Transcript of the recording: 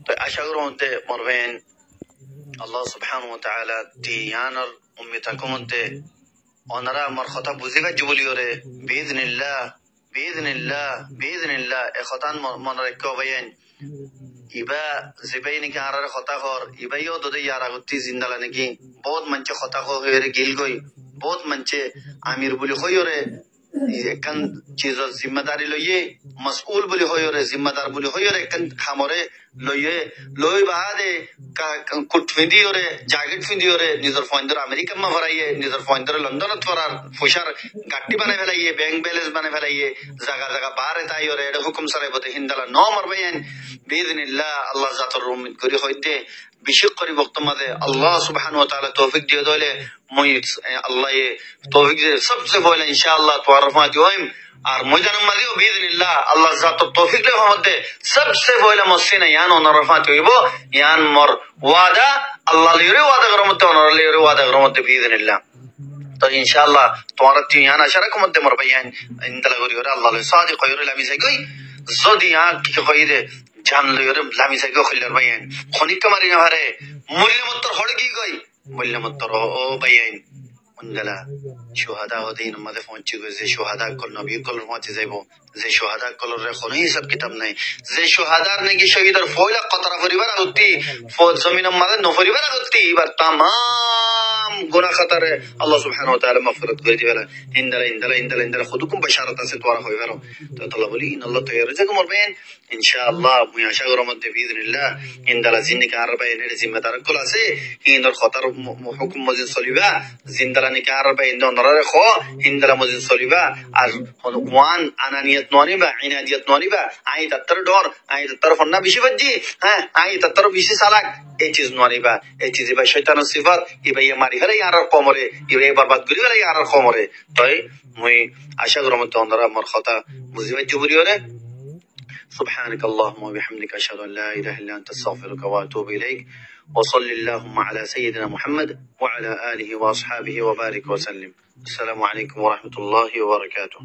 তো আশা করো মধ্যে মরবেন আল্লাহ সুবহানাহু ওয়া তাআলা তিয়ানার উম্মতাকুম মধ্যে ওনারা আমার কথা বুঝে গেছে বলিওরে বিইذنিল্লাহ বিইذنিল্লাহ বিইذنিল্লাহ এ কথা মনে রাখো ভাইয়েন ইবা জিবাই নাকি আর কথা কর ইবাইও দদে ইয়ার আগতি জিন্দালা নাকি বহুত মঞ্চে কথা হয়ে গিল গই বহুত মঞ্চে আমির বলি হইরে একখান চিজর জিম্মেদারি লইয়ে মসউল বলি হইরে জিম্মেদার বলি হইরে একখান খামরে লইয়ে লই বাদে কুট ফিন্দিওরে জ্যাকেট ফিন্দিওরে নিজের ফয়েন্দর আমেরিকা মা ভরাইয়ে নিজের ফয়েন্দর লন্ডনত ফরার ফুসার গাট্টি বানাই ফেলাইয়ে ব্যাংক ব্যালেন্স বানাই ফেলাইয়ে জায়গা জায়গা বারে তাইরে এটা হুকুম সারাই বতে হিন্দালা ন মারবেন বিইذنিল্লাহ আল্লাহ জাতর উম্মত করি হইতে বিশেষ করে বক্তব্যে আল্লাহ সুবহানাহু ওয়া তাআলা তৌফিক দিয়ে দইলে মই আল্লাহ তৌফিক দিয়ে সবচেয়ে পহলে ইনশাআল্লাহ তোয়ারফাতি হইম আর ময়দানুম মাদিও বিইذنিল্লাহ আল্লাহ জাতর তৌফিক লে হমতে সবচেয়ে পহলে মসজিনা ইয়ান ওনারফাতি হইব ইয়ান মর ওয়াদা আল্লাহ লিরে ওয়াদা করমতে ওনার লিরে ওয়াদা করমতে বিইذنিল্লাহ তো ইনশাআল্লাহ তোমার তিয়ান আশারা কমতে মর ভাইয়ান ইনতালা করি ওরে আল্লাহ সাদিক কইরে লামি যাই কই যদি আ কি কইরে জানলে ওরে লামি যাই কইলার ভাইয়ান খনিক মারি না হারে মূল্যমত্তর হড় কি কই মূল্যমত্তর ও ভাইয়ান উনগলা শুহাদা ওদিন আমাদের পৌঁছে গেছে শুহাদা কল নবী কল পৌঁছে যাইব যে শুহাদা কলর রে কোনো হিসাব কিতাব নাই যে শুহাদার নাকি শহীদের ফয়লা কতরা পরিবার আগতি ফৌজ জমিন আমাদের নফরিবার আগতি এবার তাম গুনাহ খাতারে আল্লাহ সুবহানাহু ওয়া তাআলা মাগফিরাত করে দিবেলা ইনদালা খুদুকুম বাশারাত আছে তোরা হই গেল তো আল্লাহ বলি ইন আল্লাহ তৈরি যে মরবেন ইনশাআল্লাহ মুই আশা করি মধ্যে বিইذنিল্লাহ ইনদালা জিন্নিকা আরবাইন এর জিম্মেদার কল আছে ইনদর খতার হুকুম মজিদ চলিবা জিন্দালা নিকা আরবাইন নরারে খ ইনদালা মজিদ চলিবা আর ওয়ান আনানিয়াত ননিবা ইনাদিয়াত ননিবা আই তাত্তর ডর আই তাত্তর ফন্না বেশি বাজি হ্যাঁ আই তাত্তর বেশি সালাক এই চিজ ননিবা এই চিজ বা শয়তানের সিফাত ইবাই মারি হরে আর কমরে ইবাই বরবাদ করি হরে আর কমরে তাই মুই আশা করি মধ্যে ওনারা আমার কথা বুঝিবা জুবরি হরে سبحانك اللهم وبحمدك أشهد أن لا إله إلا أنت أستغفرك وأتوب إليك وصل اللهم على سيدنا محمد وعلى آله وأصحابه وبارك وسلم السلام عليكم ورحمة الله وبركاته